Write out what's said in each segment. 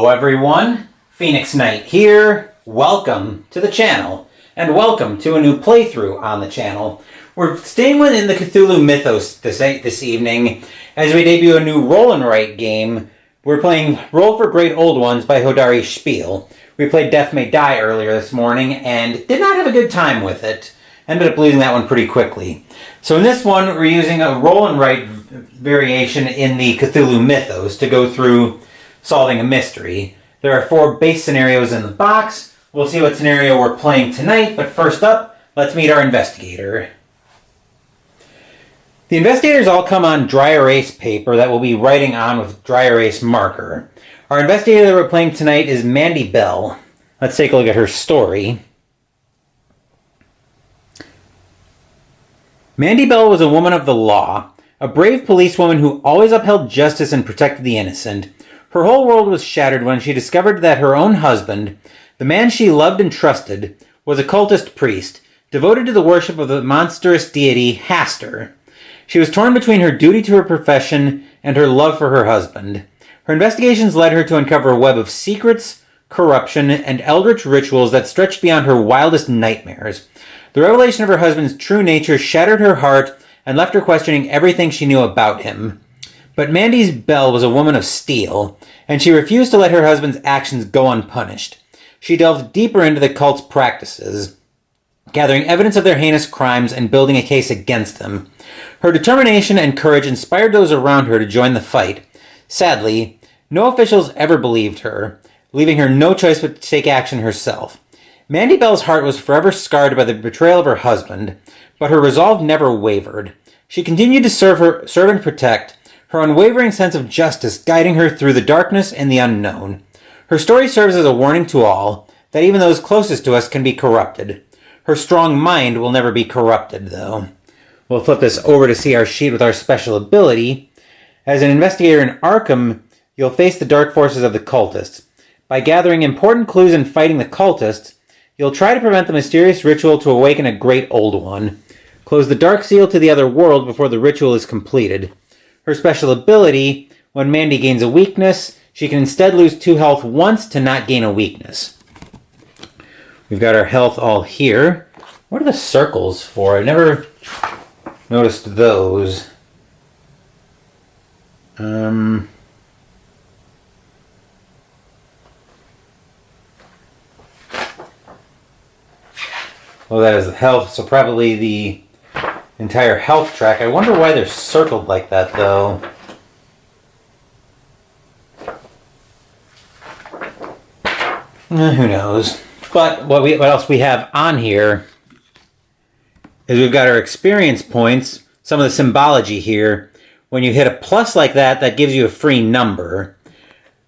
Hello everyone, Phoenix Knight here. Welcome to the channel, and welcome to a new playthrough on the channel. We're staying within the Cthulhu Mythos this evening as we debut a new roll and write game. We're playing Roll for Great Old Ones by Hodari Spiele. We played Death May Die earlier this morning and did not have a good time with it. Ended up losing that one pretty quickly. So in this one, we're using a roll and write variation in the Cthulhu Mythos to go through solving a mystery. There are 4 base scenarios in the box. We'll see what scenario we're playing tonight, but first up, let's meet our investigator. The investigators all come on dry erase paper that we'll be writing on with dry erase marker. Our investigator that we're playing tonight is Mandy Bell. Let's take a look at her story. Mandy Bell was a woman of the law, a brave policewoman who always upheld justice and protected the innocent. Her whole world was shattered when she discovered that her own husband, the man she loved and trusted, was a cultist priest, devoted to the worship of the monstrous deity Hastur. She was torn between her duty to her profession and her love for her husband. Her investigations led her to uncover a web of secrets, corruption, and eldritch rituals that stretched beyond her wildest nightmares. The revelation of her husband's true nature shattered her heart and left her questioning everything she knew about him. But Mandy Bell was a woman of steel, and she refused to let her husband's actions go unpunished. She delved deeper into the cult's practices, gathering evidence of their heinous crimes and building a case against them. Her determination and courage inspired those around her to join the fight. Sadly, no officials ever believed her, leaving her no choice but to take action herself. Mandy Bell's heart was forever scarred by the betrayal of her husband, but her resolve never wavered. She continued to serve and protect, her unwavering sense of justice guiding her through the darkness and the unknown. Her story serves as a warning to all that even those closest to us can be corrupted. Her strong mind will never be corrupted, though. We'll flip this over to see our sheet with our special ability. As an investigator in Arkham, you'll face the dark forces of the cultists. By gathering important clues and fighting the cultists, you'll try to prevent the mysterious ritual to awaken a great old one. Close the dark seal to the other world before the ritual is completed. Her special ability, when Mandy gains a weakness, she can instead lose 2 health once to not gain a weakness. We've got our health all here. What are the circles for? I've never noticed those. Well, that is the health, so probably the entire health track. I wonder why they're circled like that, though. Who knows? But what else we have on here is we've got our experience points, some of the symbology here. When you hit a plus like that, that gives you a free number.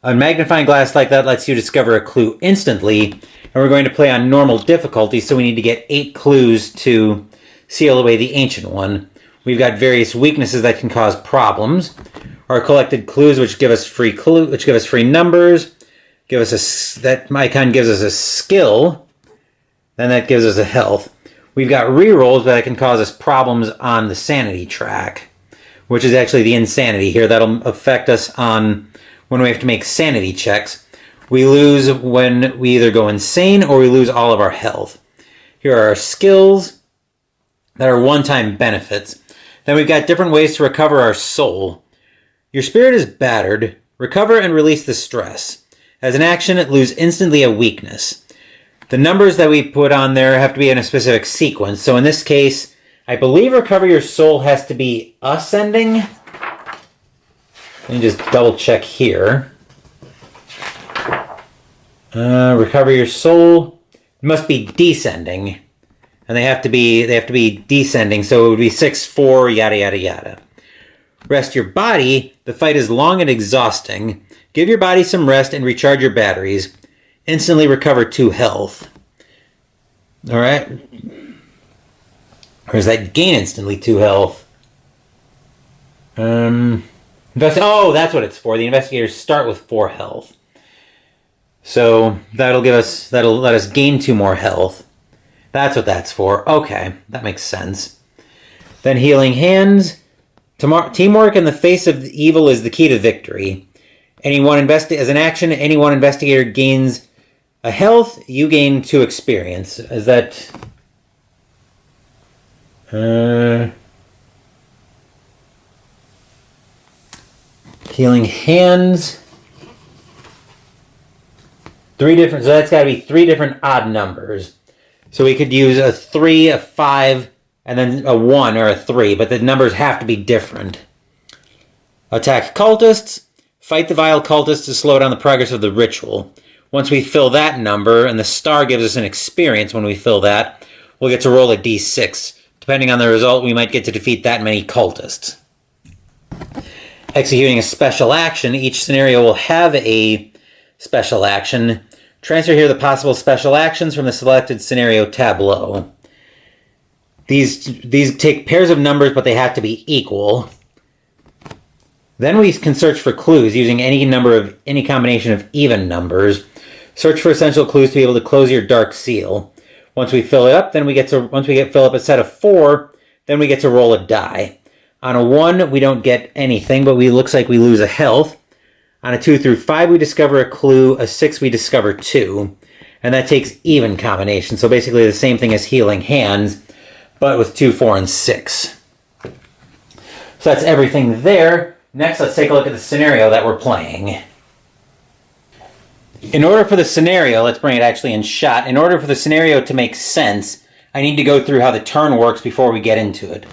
A magnifying glass like that lets you discover a clue instantly, and we're going to play on normal difficulty, so we need to get 8 clues to seal away the ancient one. We've got various weaknesses that can cause problems. Our collected clues, which give us free numbers, that icon gives us a skill, then that gives us a health. We've got rerolls that can cause us problems on the sanity track, which is actually the insanity here. That'll affect us on when we have to make sanity checks. We lose when we either go insane or we lose all of our health. Here are our skills that are one-time benefits. Then we've got different ways to recover our soul. Your spirit is battered. Recover and release the stress. As an action, lose instantly a weakness. The numbers that we put on there have to be in a specific sequence. So in this case, I believe recover your soul has to be ascending. Let me just double check here. Recover your soul must be descending. And they have to be descending, so it would be 6, 4, yada, yada, yada. Rest your body. The fight is long and exhausting. Give your body some rest and recharge your batteries. Instantly recover 2 health. All right. Or is that gain instantly 2 health? Oh, that's what it's for. The investigators start with 4 health. So that'll let us gain 2 more health. That's what that's for. Okay, that makes sense. Then healing hands. Teamwork in the face of evil is the key to victory. As an action, any one investigator gains a health, you gain 2 experience. Is that... Healing Hands. 3 different... So that's got to be 3 different odd numbers. So we could use a 3, a 5, and then a 1 or a 3, but the numbers have to be different. Attack cultists. Fight the vile cultists to slow down the progress of the ritual. Once we fill that number, and the star gives us an experience when we fill that, we'll get to roll a d6. Depending on the result, we might get to defeat that many cultists. Executing a special action. Each scenario will have a special action. Transfer here the possible special actions from the selected scenario tableau. These take pairs of numbers, but they have to be equal. Then we can search for clues using any combination of even numbers. Search for essential clues to be able to close your dark seal. Once we fill it up, fill up a set of 4, then we get to roll a die. On a 1, we don't get anything, but looks like we lose a health. On a 2 through 5, we discover a clue. A 6, we discover 2. And that takes even combinations. So basically the same thing as Healing Hands, but with 2, 4, and 6. So that's everything there. Next, let's take a look at the scenario that we're playing. In order for the scenario, let's bring it actually in shot. In order for the scenario to make sense, I need to go through how the turn works before we get into it.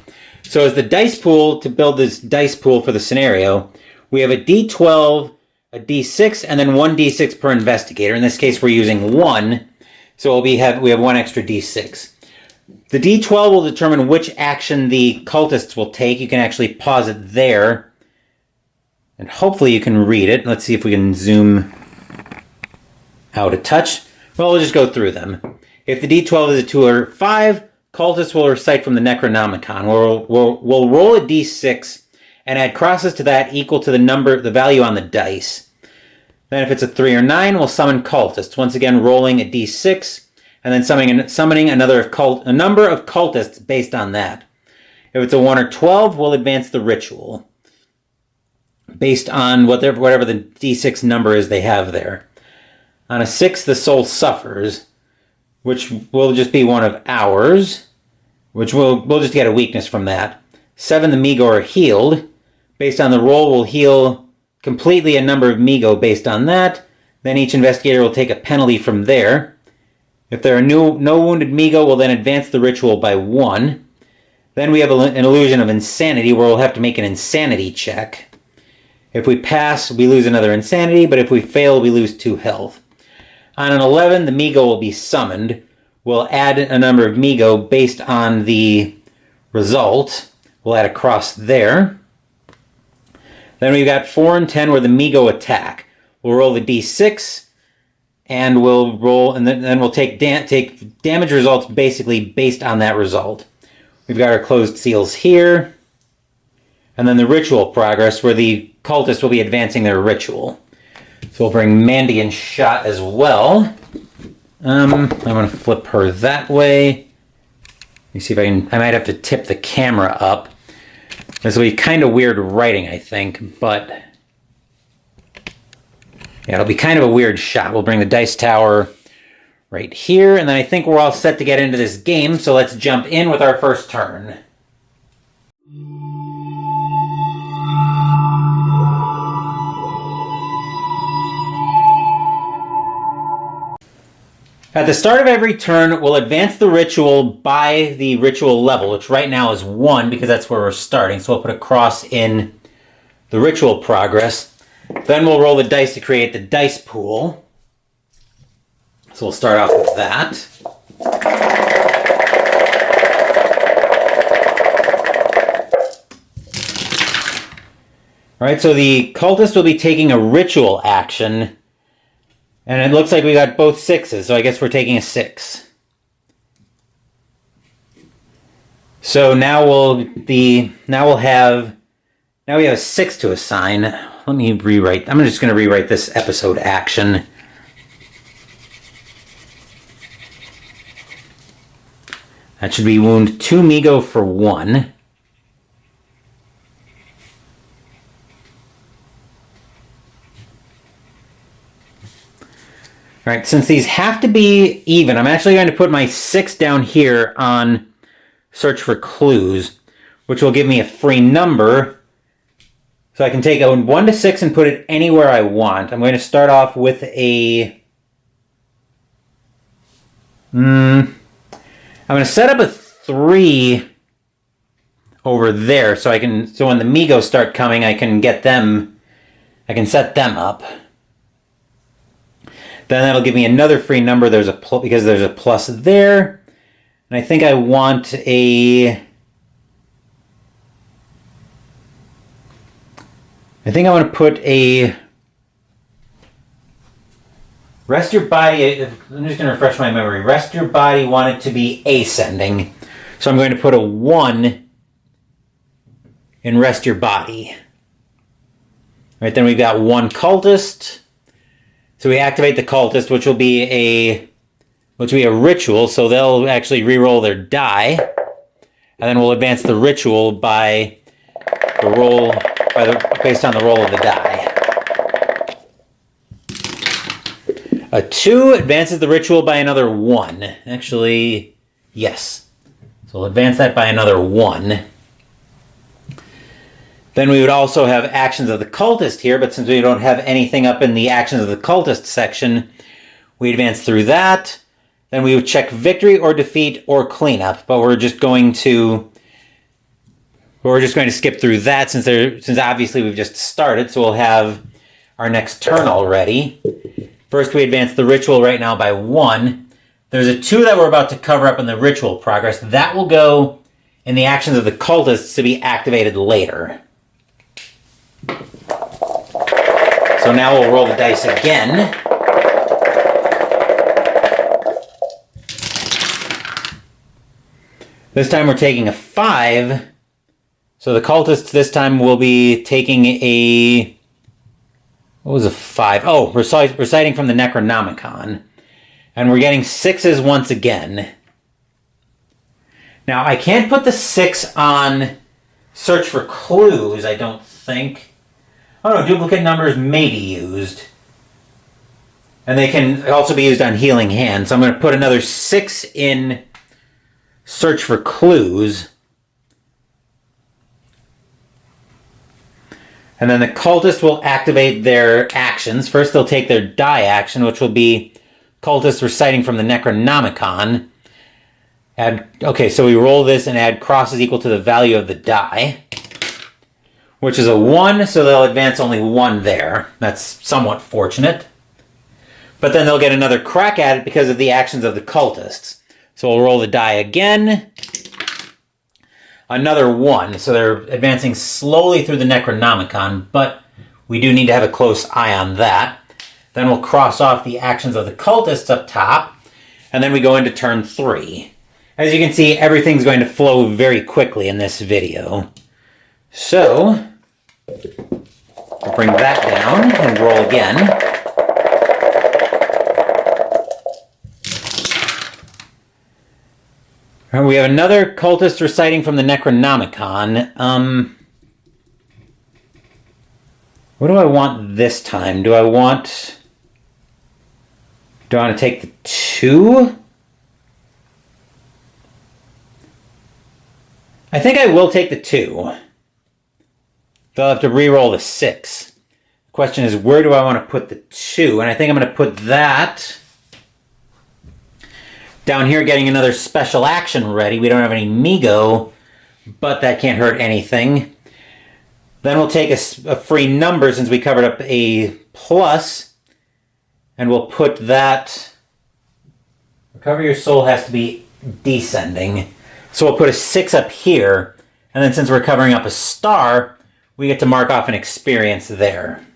So as the dice pool, to build this dice pool for the scenario, we have a d12, a d6, and then 1 d6 per investigator. In this case, we're using 1, so we have 1 extra d6. The d12 will determine which action the cultists will take. You can actually pause it there, and hopefully you can read it. Let's see if we can zoom out a touch. Well, we'll just go through them. If the d12 is a 2 or 5, cultists will recite from the Necronomicon. We'll roll a d6 and add crosses to that equal to the value on the dice. Then if it's a 3 or 9, we'll summon cultists. Once again, rolling a d6 and then summoning a number of cultists based on that. If it's a 1 or 12, we'll advance the ritual based on whatever the d6 number is they have there. On a 6, the soul suffers, which will just be one of ours, which we'll just get a weakness from that. 7, the Migo are healed. Based on the roll, we'll heal completely a number of Migo based on that. Then each investigator will take a penalty from there. If there are no wounded Migo, we'll then advance the ritual by 1. Then we have an illusion of insanity where we'll have to make an insanity check. If we pass, we lose another insanity, but if we fail, we lose 2 health. On an 11, the Migo will be summoned. We'll add a number of Migo based on the result. We'll add a cross there. Then we've got 4 and 10 where the Migo attack. We'll roll the d6, and then we'll take damage results basically based on that result. We've got our closed seals here, and then the ritual progress where the cultists will be advancing their ritual. So we'll bring Mandy in shot as well. I'm going to flip her that way. Let me see if I might have to tip the camera up. This will be kind of weird writing, I think, but yeah, it'll be kind of a weird shot. We'll bring the dice tower right here, and then I think we're all set to get into this game, so let's jump in with our first turn. At the start of every turn, we'll advance the ritual by the ritual level, which right now is 1 because that's where we're starting. So we'll put a cross in the ritual progress. Then we'll roll the dice to create the dice pool. So we'll start off with that. All right, so the cultist will be taking a ritual action. And it looks like we got both 6s, so I guess we're taking a 6. So now we have a 6 to assign. Let me rewrite. I'm just going to rewrite this episode action. That should be wound 2 Migo for 1. Alright, since these have to be even, I'm actually going to put my 6 down here on search for clues, which will give me a free number. So I can take a 1 to 6 and put it anywhere I want. I'm going to start off with a... I'm going to set up a 3 over there so when the Migos start coming, I can set them up. Then that'll give me another free number. Because there's a plus there. And I think I want to put a rest your body. I'm just going to refresh my memory. Rest your body, want it to be ascending. So I'm going to put a 1 in rest your body. Right, then we've got 1 cultist. So we activate the cultist, which will be a ritual. So they'll actually re-roll their die, and then we'll advance the ritual based on the roll of the die. A 2 advances the ritual by another 1. Actually, yes. So we'll advance that by another 1. Then we would also have actions of the cultist here, but since we don't have anything up in the actions of the cultist section, we advance through that. Then we would check victory or defeat or cleanup, but we're just going to skip through that since obviously we've just started, so we'll have our next turn already. First, we advance the ritual right now by 1. There's a 2 that we're about to cover up in the ritual progress. That will go in the actions of the cultists to be activated later. So now we'll roll the dice again. This time we're taking a 5. So the cultists this time will be taking a... What was a 5? Oh, reciting from the Necronomicon. And we're getting 6s once again. Now, I can't put the 6 on search for clues, I don't think. Oh no, duplicate numbers may be used. And they can also be used on healing hands. So I'm going to put another 6 in search for clues. And then the cultist will activate their actions. First they'll take their die action, which will be cultist reciting from the Necronomicon. Okay, so we roll this and add crosses equal to the value of the die, which is a 1, so they'll advance only 1 there. That's somewhat fortunate. But then they'll get another crack at it because of the actions of the cultists. So we'll roll the die again. Another 1, so they're advancing slowly through the Necronomicon, but we do need to have a close eye on that. Then we'll cross off the actions of the cultists up top, and then we go into turn 3. As you can see, everything's going to flow very quickly in this video. So, we'll bring that down and roll again. And we have another cultist reciting from the Necronomicon. What do I want this time? Do I want to take the 2? I think I will take the 2. They'll have to re-roll the 6. The question is, where do I want to put the 2? And I think I'm going to put that down here, getting another special action ready. We don't have any Migo, but that can't hurt anything. Then we'll take a free number since we covered up a plus, and we'll put that... Recover your soul has to be descending. So we'll put a 6 up here, and then since we're covering up a star, we get to mark off an experience there.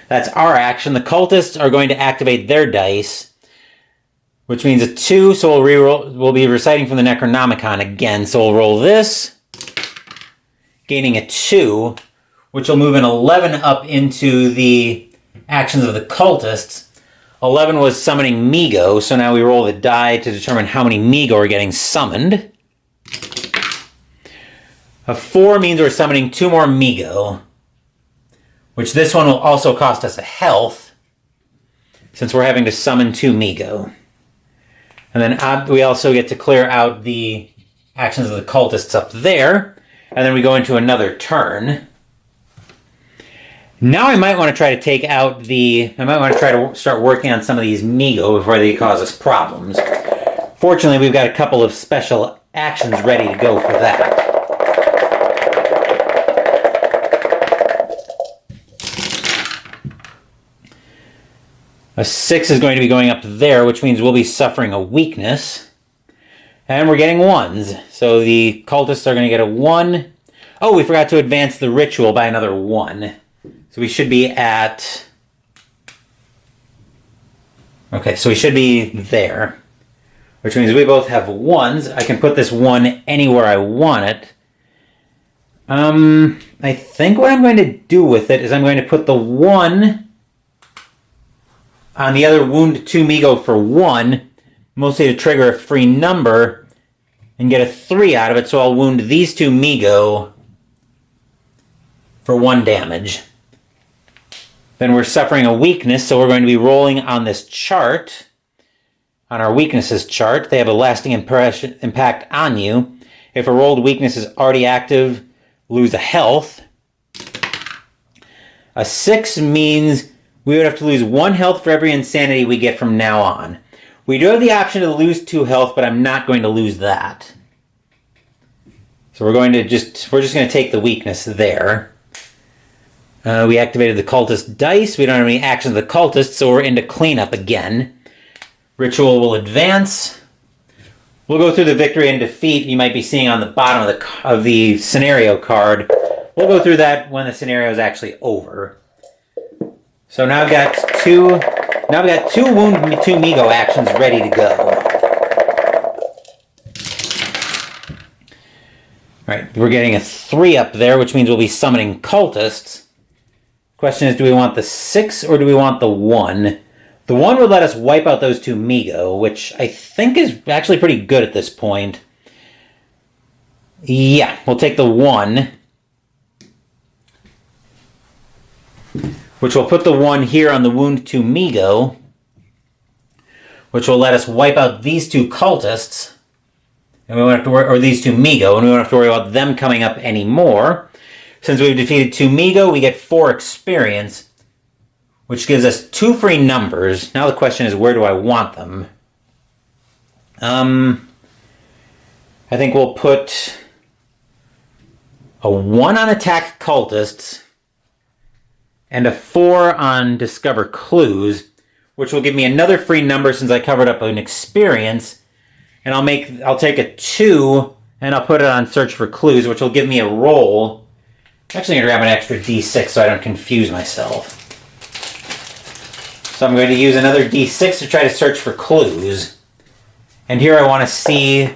That's our action. The cultists are going to activate their dice, which means a 2, so we'll be reciting from the Necronomicon again. So we'll roll this, gaining a 2, which will move an 11 up into the actions of the cultists. 11 was summoning Migo, so now we roll the die to determine how many Migo are getting summoned. A 4 means we're summoning 2 more Migo, which this one will also cost us a health. since we're having to summon 2 Migo. And then we also get to clear out the actions of the cultists up there. And then we go into another turn. Now I might want to try to take out I might want to try to start working on some of these Migo before they cause us problems. Fortunately, we've got a couple of special actions ready to go for that. A 6 is going to be going up there, which means we'll be suffering a weakness. And we're getting 1s. So the cultists are going to get a 1. Oh, we forgot to advance the ritual by another 1. So we should be at... Okay, so we should be there. Which means we both have 1s. I can put this 1 anywhere I want it. I think what I'm going to do with it is I'm going to put the 1... on the other wound 2 Migo for 1, mostly to trigger a free number, and get a 3 out of it, so I'll wound these 2 Migo for 1 damage. Then we're suffering a weakness, so we're going to be rolling on this chart, on our weaknesses chart. They have a lasting impact on you. If a rolled weakness is already active, lose a health. A 6 means we would have to lose 1 health for every insanity we get from now on. We do have the option to lose 2 health, but I'm not going to lose that. So we're just going to take the weakness there. We activated the cultist dice. We don't have any actions of the cultists, so we're into cleanup again. Ritual will advance. We'll go through the victory and defeat you might be seeing on the bottom of the scenario card. We'll go through that when the scenario is actually over. So now I've got two wound 2 Migo actions ready to go. Alright, we're getting a 3 up there, which means we'll be summoning cultists. Question is, do we want the 6 or do we want the 1? The 1 would let us wipe out those 2 Migo, which I think is actually pretty good at this point. Yeah, we'll take the 1. Which will put the 1 here on the wound 2 Migo, which will let us wipe out these 2 cultists, and we won't have to worry, or these 2 Migo, and we won't have to worry about them coming up anymore. Since we've defeated 2 Migo, we get 4 experience, which gives us 2 free numbers. Now the question is, where do I want them? I think we'll put a 1 on attack cultists, and a 4 on Discover Clues, which will give me another free number since I covered up an experience. And I'll take a 2 and I'll put it on Search for Clues, which will give me a roll. I'm actually going to grab an extra D6 so I don't confuse myself. So I'm going to use another D6 to try to search for clues. And here I want to see...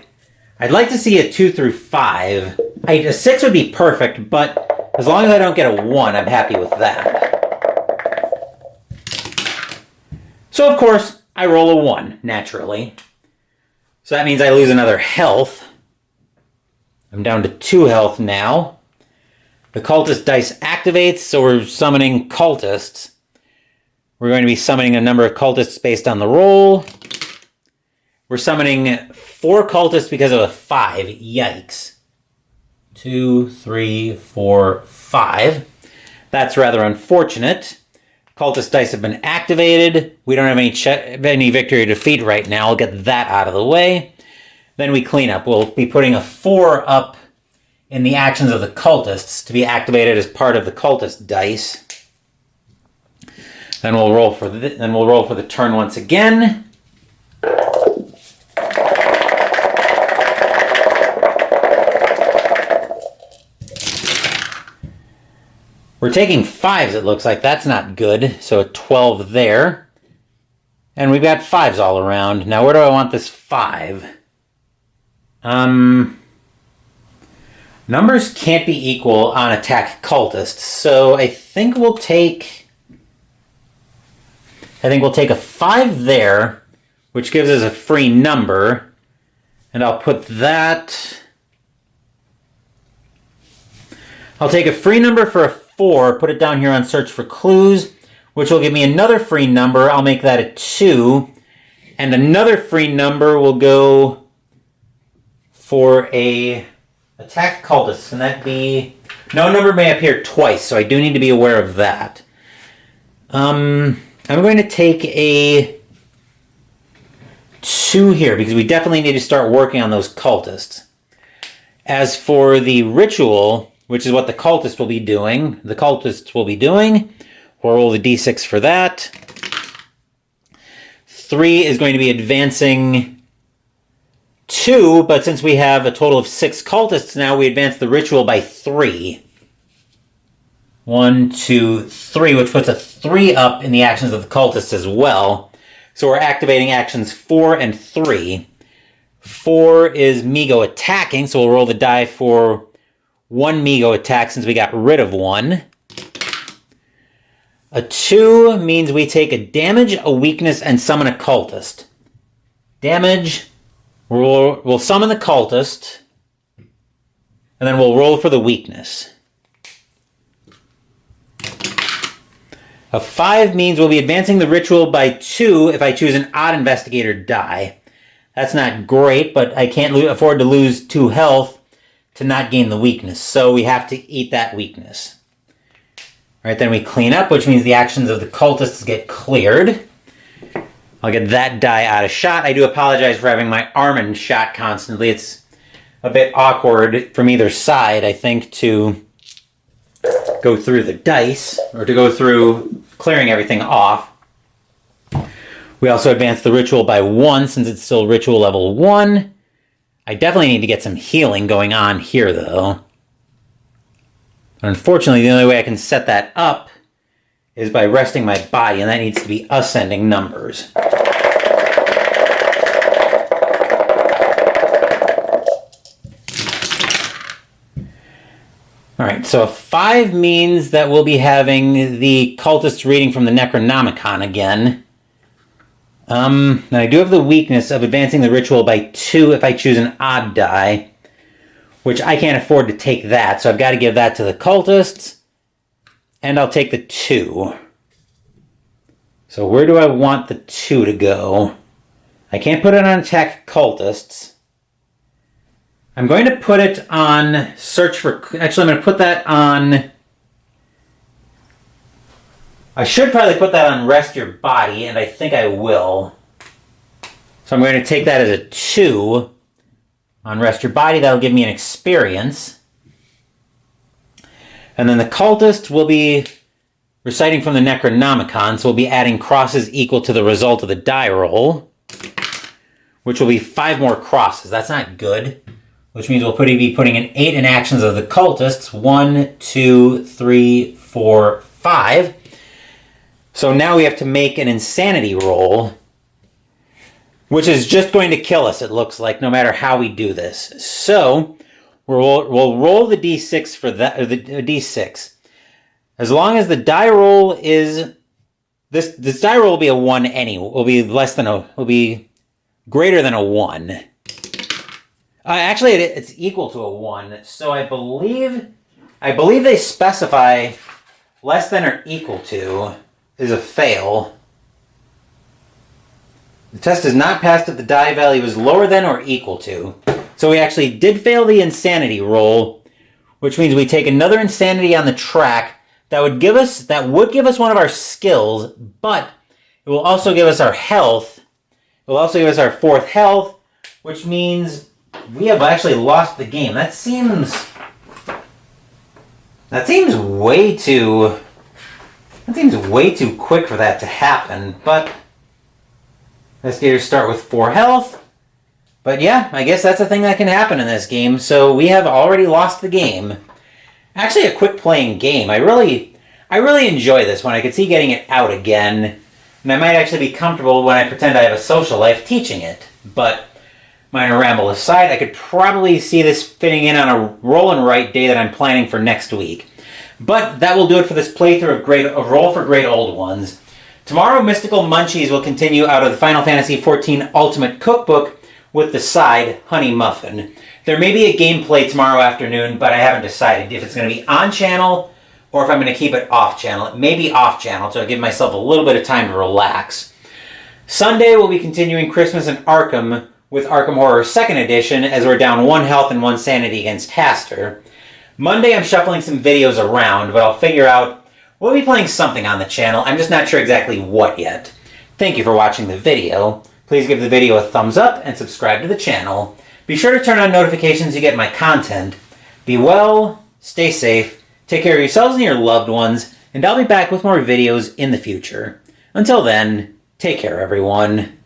I'd like to see a 2 through 5. A 6 would be perfect, but as long as I don't get a 1, I'm happy with that. So, of course, I roll a 1, naturally. So that means I lose another health. I'm down to 2 health now. The cultist dice activates, so we're summoning cultists. We're going to be summoning a number of cultists based on the roll. We're summoning 4 cultists because of a 5. Yikes. 2, 3, 4, 5. That's rather unfortunate. Cultist dice have been activated. We don't have any victory or defeat right now. I'll get that out of the way. Then we clean up. We'll be putting a 4 up in the actions of the cultists to be activated as part of the cultist dice. Then we'll roll for the turn once again. We're taking 5s, it looks like. That's not good. So a 12 there. And we've got 5s all around. Now, where do I want this 5? Numbers can't be equal on attack cultists. So I think we'll take a 5 there, which gives us a free number. And I'll put that... I'll take a free number for a 4, put it down here on Search for Clues, which will give me another free number. I'll make that a 2. And another free number will go for a attack cultist. Can that be... No number may appear twice, so I do need to be aware of that. I'm going to take a 2 here, because we definitely need to start working on those cultists. As for the ritual, which is what the cultists will be doing, we'll roll the d6 for that. 3 is going to be advancing 2, but since we have a total of 6 cultists now, we advance the ritual by 3. 1, 2, 3, which puts a 3 up in the actions of the cultists as well. So we're activating actions 4 and 3. 4 is Migo attacking, so we'll roll the die for 1 Migo attack since we got rid of 1. A 2 means we take a damage, a weakness, and summon a cultist. Damage, we'll summon the cultist, and then we'll roll for the weakness. A 5 means we'll be advancing the ritual by 2 if I choose an odd investigator die. That's not great, but I can't afford to lose 2 health to not gain the weakness, so we have to eat that weakness. All right, then we clean up, which means the actions of the cultists get cleared. I'll get that die out of shot. I do apologize for having my arm in shot constantly. It's a bit awkward from either side, I think, to go through the dice, or to go through clearing everything off. We also advance the ritual by 1, since it's still ritual level 1. I definitely need to get some healing going on here, though. Unfortunately, the only way I can set that up is by resting my body, and that needs to be ascending numbers. Alright, so a 5 means that we'll be having the cultist reading from the Necronomicon again. And I do have the weakness of advancing the ritual by 2 if I choose an odd die, which I can't afford to take that, so I've got to give that to the cultists, and I'll take the 2. So where do I want the 2 to go? I can't put it on attack cultists. I'm going to put it on search for... Actually, I'm going to put that on... I should probably put that on rest your body, and I think I will. So I'm going to take that as a 2 on rest your body. That'll give me an experience. And then the cultist will be reciting from the Necronomicon, so we'll be adding crosses equal to the result of the die roll, which will be 5 more crosses. That's not good. Which means we'll be putting an 8 in actions of the cultists. 1, 2, 3, 4, 5. So now we have to make an insanity roll, which is just going to kill us, it looks like, no matter how we do this. So we'll roll the d6 for that, or the d6. As long as the die roll is... This die roll will be a 1 anyway. Will be greater than a 1. Actually, it's equal to a 1, so I believe they specify less than or equal to is a fail. The test is not passed if the die value is lower than or equal to. So we actually did fail the insanity roll, which means we take another insanity on the track. That would give us one of our skills, but it will also give us our health. It will also give us our 4th health, which means we have actually lost the game. That seems way too quick for that to happen, but investigators start with 4 health. But yeah, I guess that's a thing that can happen in this game, so we have already lost the game. Actually a quick playing game. I really enjoy this one. I could see getting it out again, and I might actually be comfortable when I pretend I have a social life teaching it, but minor ramble aside, I could probably see this fitting in on a roll and write day that I'm planning for next week. But that will do it for this playthrough of Roll for Great Old Ones. Tomorrow, Mystical Munchies will continue out of the Final Fantasy XIV Ultimate Cookbook with the side, Honey Muffin. There may be a gameplay tomorrow afternoon, but I haven't decided if it's going to be on channel or or if I'm going to keep it off channel. It may be off channel, so I give myself a little bit of time to relax. Sunday, we'll be continuing Christmas in Arkham with Arkham Horror 2nd Edition, as we're down 1 health and 1 sanity against Haster. Monday, I'm shuffling some videos around, but I'll figure out. We'll be playing something on the channel. I'm just not sure exactly what yet. Thank you for watching the video. Please give the video a thumbs up and subscribe to the channel. Be sure to turn on notifications to get my content. Be well, stay safe, take care of yourselves and your loved ones, and I'll be back with more videos in the future. Until then, take care, everyone.